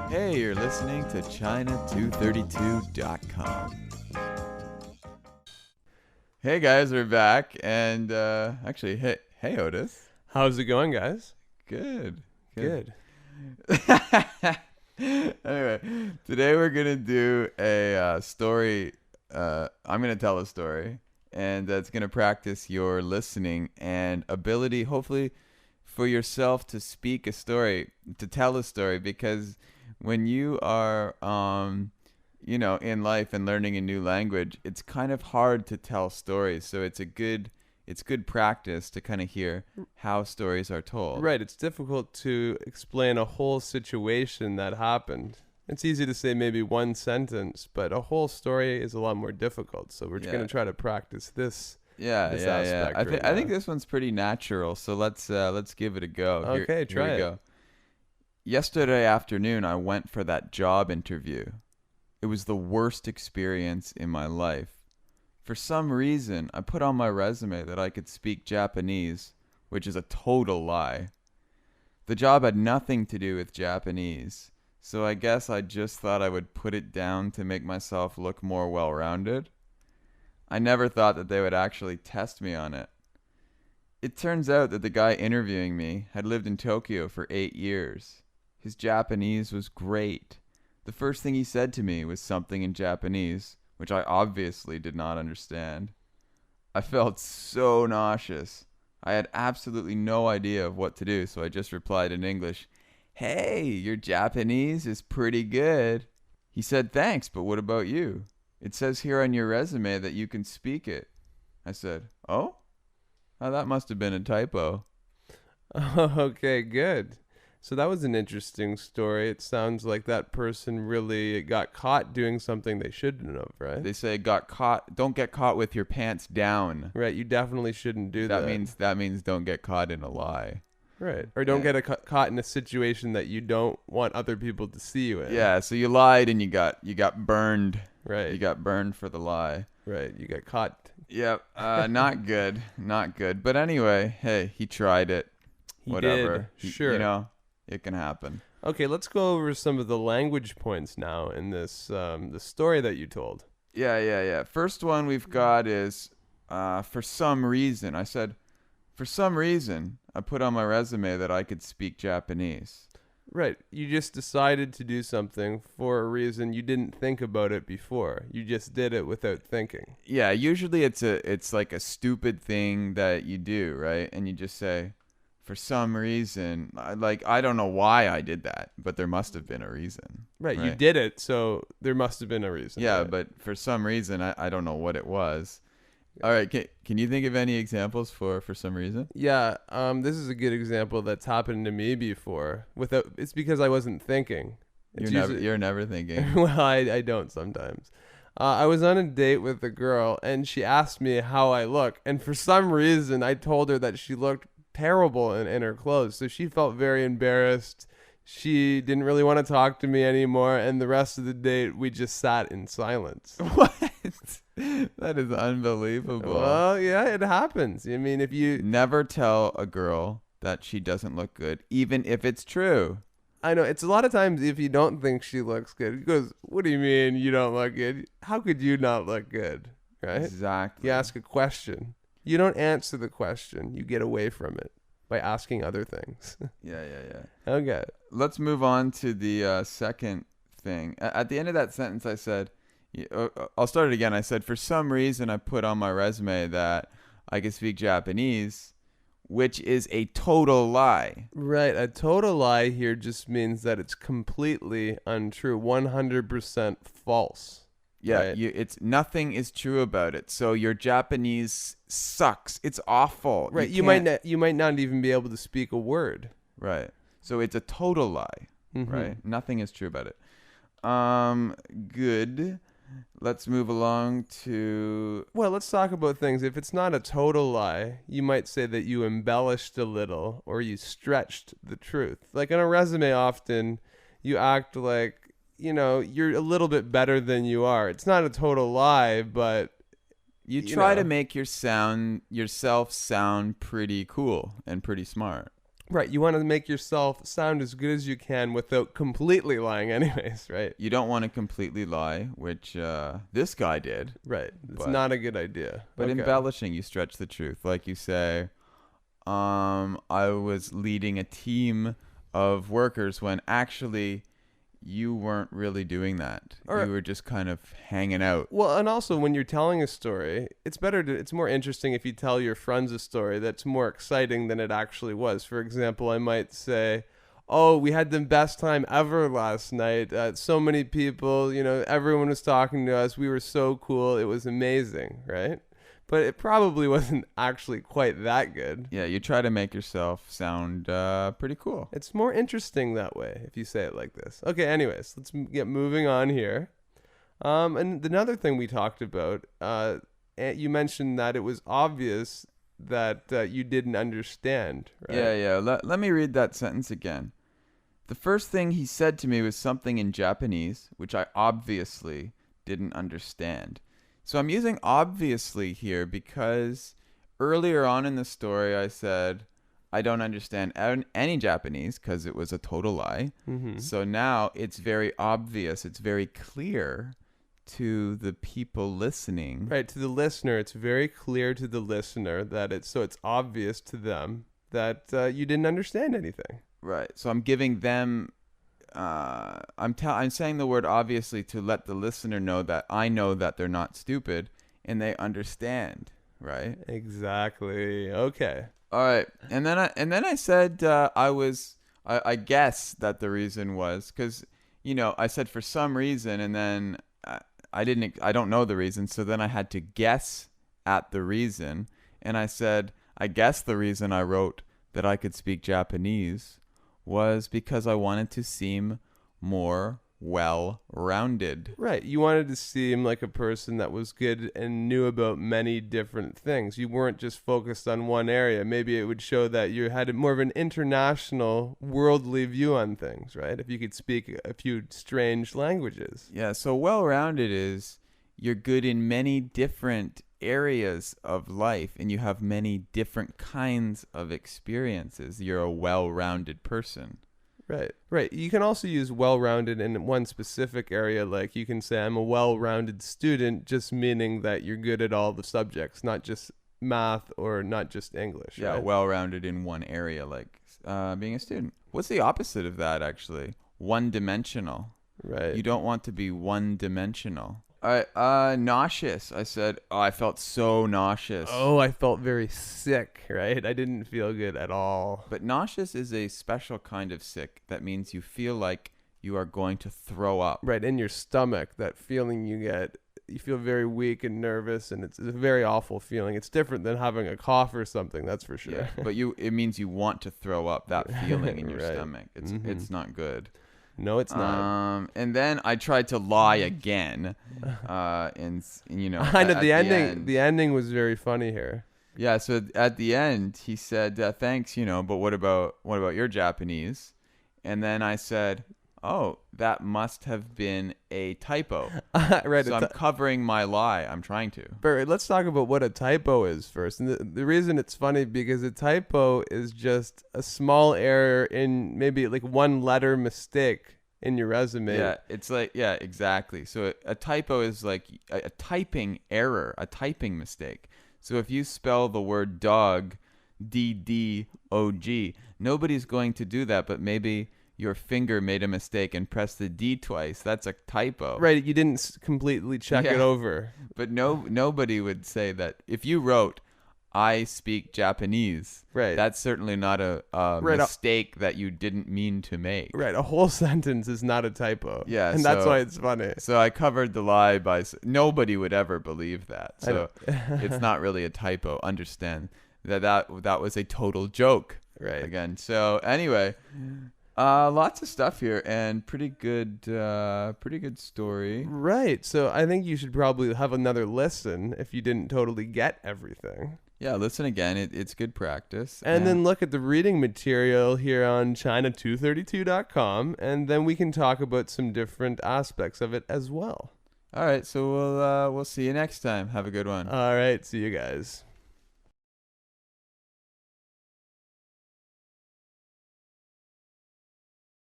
Hey, you're listening to China232.com. Hey guys, we're back, and actually, hey Otis. How's it going, guys? Good. Good. Anyway, today we're gonna do a story. I'm gonna tell a story, and that's gonna practice your listening and ability, hopefully, for yourself to speak a story, to tell a story, because when you are in life and learning a new language, it's kind of hard to tell stories. So it's good practice to kind of hear how stories are told. Right, it's difficult to explain a whole situation that happened. It's easy to say maybe one sentence, but a whole story is a lot more difficult. So we're just going to try to practice this. Yeah. aspect I right think now. this one's pretty natural. So let's give it a go. Okay, try here we it. go. Yesterday afternoon, I went for that job interview. It was the worst experience in my life. For some reason, I put on my resume that I could speak Japanese, which is a total lie. The job had nothing to do with Japanese, so I guess I just thought I would put it down to make myself look more well-rounded. I never thought that they would actually test me on it. It turns out that the guy interviewing me had lived in Tokyo for 8 years. His Japanese was great. The first thing he said to me was something in Japanese, which I obviously did not understand. I felt so nauseous. I had absolutely no idea of what to do, so I just replied in English, "Hey, your Japanese is pretty good." He said, "Thanks, but what about you? It says here on your resume that you can speak it." I said, "Oh? That must have been a typo." Okay, good. So that was an interesting story. It sounds like that person really got caught doing something they shouldn't have, right? They say don't get caught with your pants down. Right, you definitely shouldn't do that. That means don't get caught in a lie. Right. Or don't Yeah. get caught in a situation that you don't want other people to see you in. Yeah, so you lied and you got burned. Right. You got burned for the lie. Right. You got caught. Yep. Not good. Not good. But anyway, hey, he tried it. He Whatever. did. Sure. It can happen. Okay, let's go over some of the language points now in this the story that you told. Yeah. First one we've got is for some reason. I said, for some reason, I put on my resume that I could speak Japanese. Right. You just decided to do something for a reason you didn't think about it before. You just did it without thinking. Yeah, usually it's like a stupid thing that you do, right? And you just say, for some reason, I don't know why I did that, but there must have been a reason. Right. You did it, so there must have been a reason. Yeah, right? but for some reason, I don't know what it was. All right, can you think of any examples for some reason? Yeah, this is a good example that's happened to me before. It's because I wasn't thinking. You're never thinking. Well, I don't sometimes. I was on a date with a girl, and she asked me how I look, and for some reason, I told her that she looked terrible in her clothes. So she felt very embarrassed. She didn't really want to talk to me anymore, and the rest of the date, we just sat in silence. What? That is unbelievable. Well, yeah, it happens. I mean, if you... Never tell a girl that she doesn't look good, even if it's true. I know, it's a lot of times if you don't think she looks good, he goes, "What do you mean you don't look good? How could you not look good?" Right? Exactly. You ask a question. You don't answer the question. You get away from it by asking other things. Yeah. Okay. Let's move on to the second thing. At the end of that sentence, I said, I'll start it again. I said, for some reason, I put on my resume that I could speak Japanese, which is a total lie. Right. A total lie here just means that it's completely untrue, 100% false. Yeah, Right. it's nothing is true about it. So your Japanese sucks. It's awful. Right. You might not even be able to speak a word. Right. So it's a total lie. Mhm. Right. Nothing is true about it. Good. Let's move along to... Well, let's talk about things. If it's not a total lie, you might say that you embellished a little or you stretched the truth. Like in a resume, often you act like, you're a little bit better than you are. It's not a total lie, but You try to make yourself sound pretty cool and pretty smart. Right. You want to make yourself sound as good as you can without completely lying anyways, right? You don't want to completely lie, which this guy did. Right. It's But- not a good idea. But Okay. embellishing, you stretch the truth. Like you say, I was leading a team of workers when actually you weren't really doing that. Or- You were just kind of hanging out. Well, and also when you're telling a story, it's more interesting if you tell your friends a story that's more exciting than it actually was. For example, I might say, "Oh, we had the best time ever last night. So many people, everyone was talking to us. We were so cool. It was amazing," right? But it probably wasn't actually quite that good. Yeah, you try to make yourself sound pretty cool. It's more interesting that way if you say it like this. Okay, anyways, let's get moving on here. And another thing we talked about, you mentioned that it was obvious that you didn't understand, right? Yeah. Let me read that sentence again. The first thing he said to me was something in Japanese, which I obviously didn't understand. So I'm using obviously here because earlier on in the story I said I don't understand any Japanese because it was a total lie. Mm-hmm. So now it's very obvious, it's very clear to the people listening. Right, to the listener, it's very clear to the listener that it's obvious to them that you didn't understand anything. Right. So I'm giving them I'm saying the word obviously to let the listener know that I know that they're not stupid and they understand, right? Exactly. Okay. All right. And then I said I guess that the reason was cuz I said for some reason and then I don't know the reason, so then I had to guess at the reason and I said I guess the reason I wrote that I could speak Japanese was because I wanted to seem more well-rounded. Right. You wanted to seem like a person that was good and knew about many different things. You weren't just focused on one area. Maybe it would show that you had more of an international, worldly view on things, right? If you could speak a few strange languages. Yeah, so well-rounded is you're good in many different areas of life and you have many different kinds of experiences. You're a well-rounded person. Right. Right. You can also use well-rounded in one specific area. Like you can say, I'm a well-rounded student, just meaning that you're good at all the subjects, not just math or not just English. Yeah, right? well-rounded in one area, like being a student. What's the opposite of that, actually? One-dimensional. Right. You don't want to be one-dimensional. All right, nauseous. I said, I felt so nauseous. Oh, I felt very sick, right? I didn't feel good at all. But nauseous is a special kind of sick. That means you feel like you are going to throw up. Right, in your stomach, that feeling you get, you feel very weak and nervous, and it's a very awful feeling. It's different than having a cough or something, that's for sure. Yeah, but it means you want to throw up, that feeling in your Right. stomach. It's Mhm. it's not good. No, it's not. And then I tried to lie again. And I know at the ending. end- The ending was very funny here. Yeah, so at the end he said, "Thanks, but what about your Japanese?" And then I said, "Oh, that must have been a typo." Right. So I'm covering my lie. I'm trying to. But let's talk about what a typo is first. And the reason it's funny because a typo is just a small error in maybe like one letter mistake in your resume. Yeah, it's like exactly. So a typo is like a typing error, a typing mistake. So if you spell the word dog DDOG, nobody's going to do that, but maybe your finger made a mistake and pressed the D twice. That's a typo. Right. You didn't completely check it Yeah. over. But nobody would say that. If you wrote, I speak Japanese, Right. that's certainly not a Right. mistake that you didn't mean to make. Right. A whole sentence is not a typo. Yeah, And that's so- why it's funny. So I covered the lie by nobody would ever believe that. I So know. it's not really a typo. Understand that was a total joke Right. again. So anyway, lots of stuff here and pretty good story. Right. So I think you should probably have another listen if you didn't totally get everything. Yeah, listen again. It's good practice. And then look at the reading material here on China232.com, and then we can talk about some different aspects of it as well. All right, so we'll see you next time. Have a good one. All right. See you guys.